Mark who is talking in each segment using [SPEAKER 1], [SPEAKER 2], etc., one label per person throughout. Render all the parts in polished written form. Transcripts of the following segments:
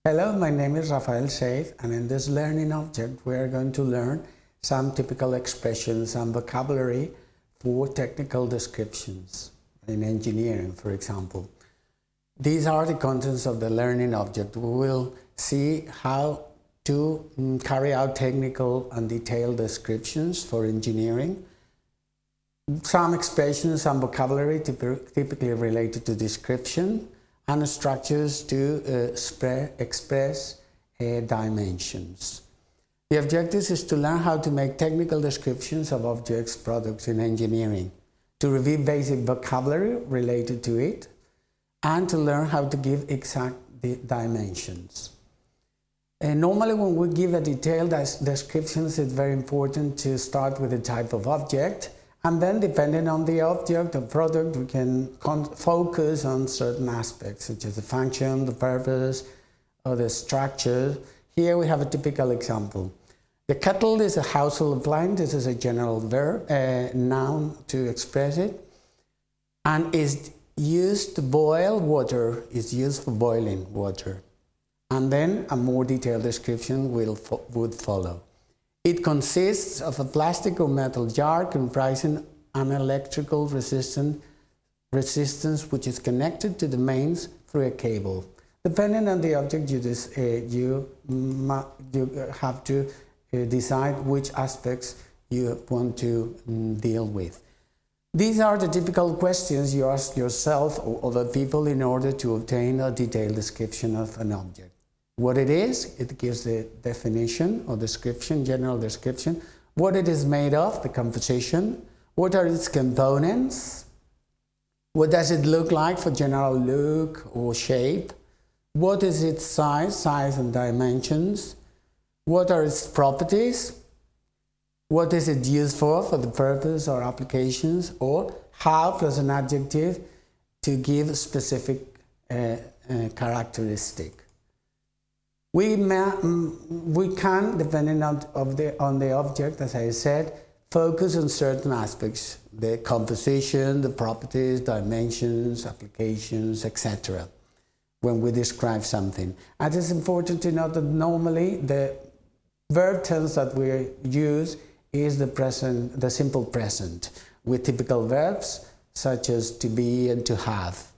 [SPEAKER 1] Hello, my name is Rafael Seif, and in this learning object we are going to learn some typical expressions and vocabulary for technical descriptions in engineering, for example. These are the contents of the learning object. We will see how to carry out technical and detailed descriptions for engineering, some expressions and vocabulary typically related to description, and structures to express dimensions. The objective is to learn how to make technical descriptions of objects, products in engineering, to review basic vocabulary related to it, and to learn how to give exact dimensions. Normally when we give a detailed descriptions, it's very important to start with the type of object, and then depending on the object or product, we can focus on certain aspects such as the function, the purpose, or the structure. Here we have a typical example. The kettle is a household appliance. This is a general verb, noun to express it, and is used to boil water, is used for boiling water. And then a more detailed description would follow. It consists of a plastic or metal jar comprising an electrical resistance which is connected to the mains through a cable. Depending on the object, you have to decide which aspects you want to deal with. These are the typical questions you ask yourself or other people in order to obtain a detailed description of an object. What it is, it gives the definition or description, general description. What it is made of, the composition. What are its components? What does it look like for general look or shape? What is its size and dimensions? What are its properties? What is it used for the purpose or applications? Or how plus an adjective to give specific characteristic. We can, depending on the object, as I said, focus on certain aspects, the composition, the properties, dimensions, applications, etc. when we describe something. And it's important to note that normally the verb tense that we use is the simple present, with typical verbs such as to be and to have.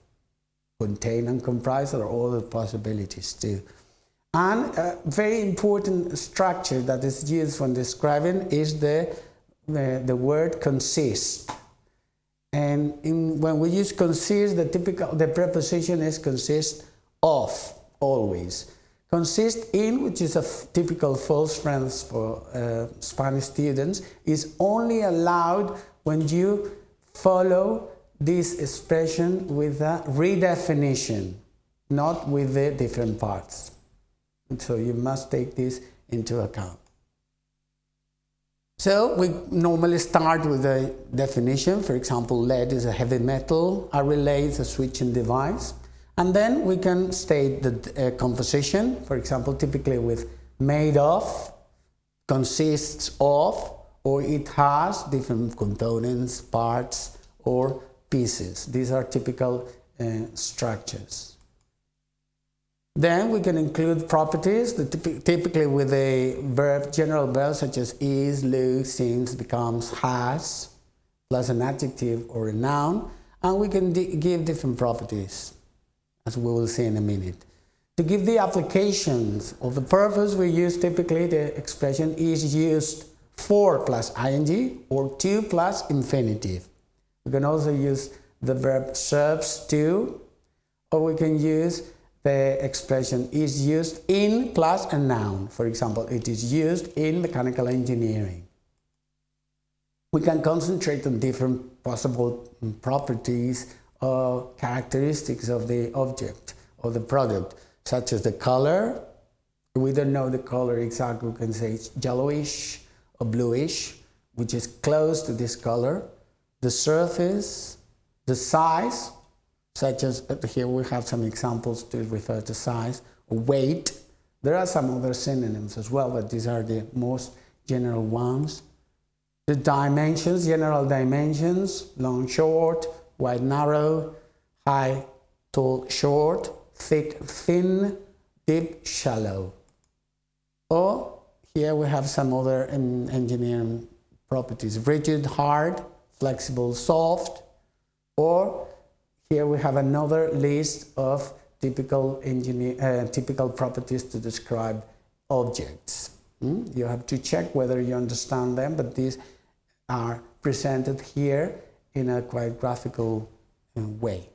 [SPEAKER 1] Contain and comprise are all the possibilities too. And a very important structure that is used when describing is the word consist. And when we use consist, the preposition is consist of, always. Consist in, which is a typical false phrase for Spanish students, is only allowed when you follow this expression with a redefinition, not with the different parts. So you must take this into account. So we normally start with a definition. For example, lead is a heavy metal, a relay is a switching device. And then we can state the composition, for example, typically with made of, consists of, or it has different components, parts, or pieces. These are typical structures. Then we can include properties, typically with a verb, general verb such as is, looks, seems, becomes, has, plus an adjective or a noun, and we can give different properties, as we will see in a minute. To give the applications of the purpose, we use typically the expression is used for plus ing or to plus infinitive. We can also use the verb serves to, or we can use the expression is used in plus a noun. For example, it is used in mechanical engineering. We can concentrate on different possible properties or characteristics of the object or the product, such as the color. We don't know the color exactly. We can say it's yellowish or bluish, which is close to this color. The surface, the size, such as here we have some examples to refer to size, weight. There are some other synonyms as well, but these are the most general ones. The dimensions, general dimensions, long, short, wide, narrow, high, tall, short, thick, thin, deep, shallow. Or here we have some other engineering properties: rigid, hard, flexible, soft. Or here we have another list of typical properties to describe objects. You have to check whether you understand them, but these are presented here in a quite graphical way.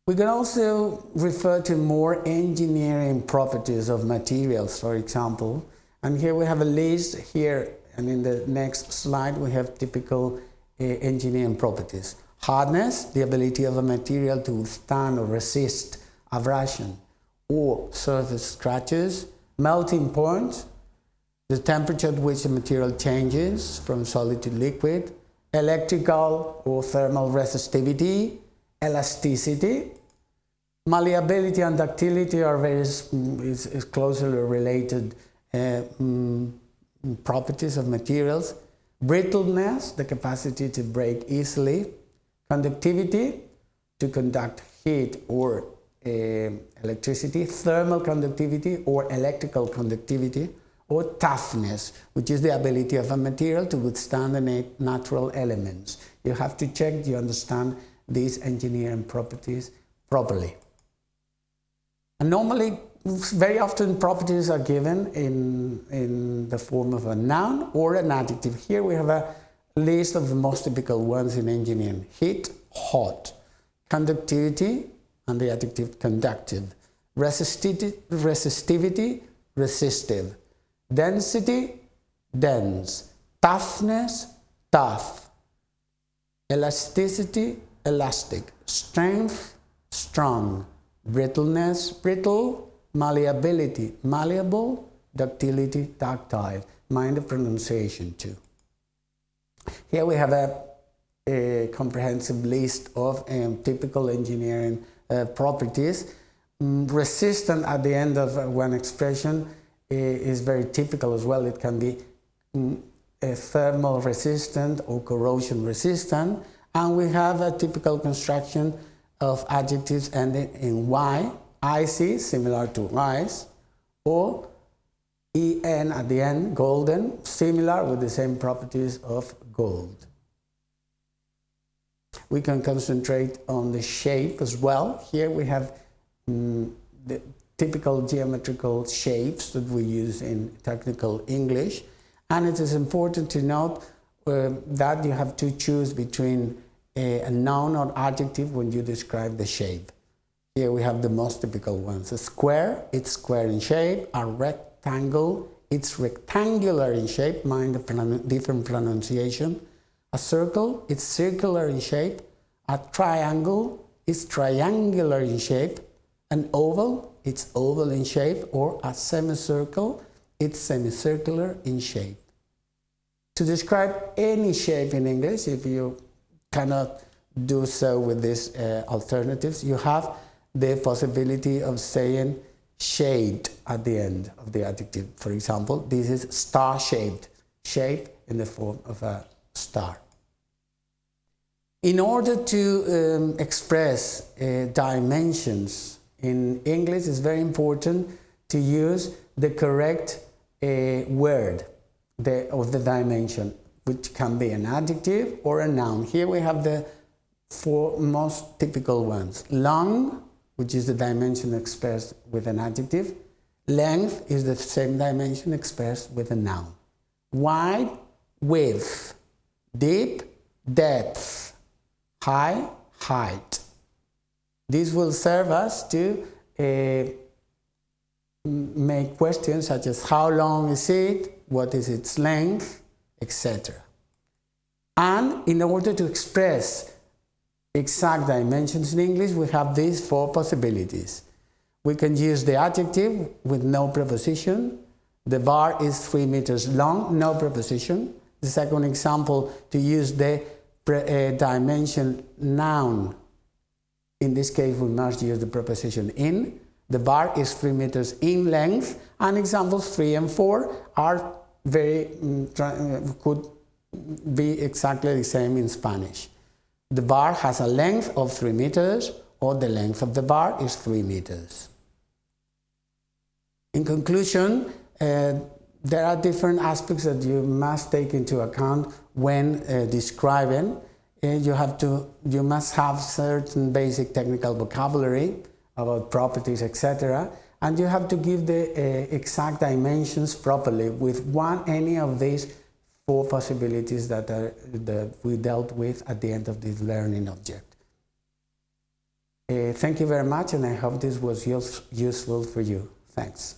[SPEAKER 1] We can also refer to more engineering properties of materials, for example. And here we have a list here, and in the next slide we have typical engineering properties. Hardness, the ability of a material to withstand or resist abrasion or surface scratches. Melting point, the temperature at which the material changes from solid to liquid. Electrical or thermal resistivity. Elasticity. Malleability and ductility are is closely related properties of materials. Brittleness, the capacity to break easily. Conductivity, to conduct heat or electricity. Thermal conductivity or electrical conductivity. Or toughness, which is the ability of a material to withstand the natural elements. You have to check you understand these engineering properties properly. And normally, very often properties are given in the form of a noun or an adjective. Here we have a list of the most typical ones in engineering. Heat, hot. Conductivity, and the adjective conductive. Resistivity, resistive. Density, dense. Toughness, tough. Elasticity, elastic. Strength, strong. Brittleness, brittle. Malleability, malleable. Ductility, ductile. Mind the pronunciation too. Here we have a comprehensive list of typical engineering properties. Resistant at the end of one expression is very typical as well. It can be thermal resistant or corrosion resistant. And we have a typical construction of adjectives ending in Y. Icy, similar to ice. Or en at the end, golden, similar with the same properties of gold. We can concentrate on the shape as well. Here we have the typical geometrical shapes that we use in technical English. And it is important to note that you have to choose between a noun or adjective when you describe the shape. Here we have the most typical ones. A square, it's square in shape. A rectangle, it's rectangular in shape. Mind the different pronunciation. A circle, it's circular in shape. A triangle, it's triangular in shape. An oval, it's oval in shape. Or a semicircle, it's semicircular in shape. To describe any shape in English, if you cannot do so with these alternatives, you have the possibility of saying shade at the end of the adjective. For example, this is star-shaped, shape in the form of a star. In order to express dimensions in English, it's very important to use the correct word of the dimension, which can be an adjective or a noun. Here we have the four most typical ones. Long, which is the dimension expressed with an adjective. Length is the same dimension expressed with a noun. Wide, width. Deep, depth. High, height. This will serve us to make questions such as how long is it, what is its length, etc. And in order to express exact dimensions in English, we have these four possibilities. We can use the adjective with no preposition. The bar is 3 meters long, no preposition. The second example, to use the dimension noun. In this case, we must use the preposition in. The bar is 3 meters in length, and examples 3 and 4 are could be exactly the same in Spanish. The bar has a length of 3 meters, or the length of the bar is 3 meters. In conclusion, there are different aspects that you must take into account when describing. You must have certain basic technical vocabulary about properties, etc. And you have to give the exact dimensions properly with any of these 4 possibilities that we dealt with at the end of this learning object. Thank you very much, and I hope this was useful for you. Thanks.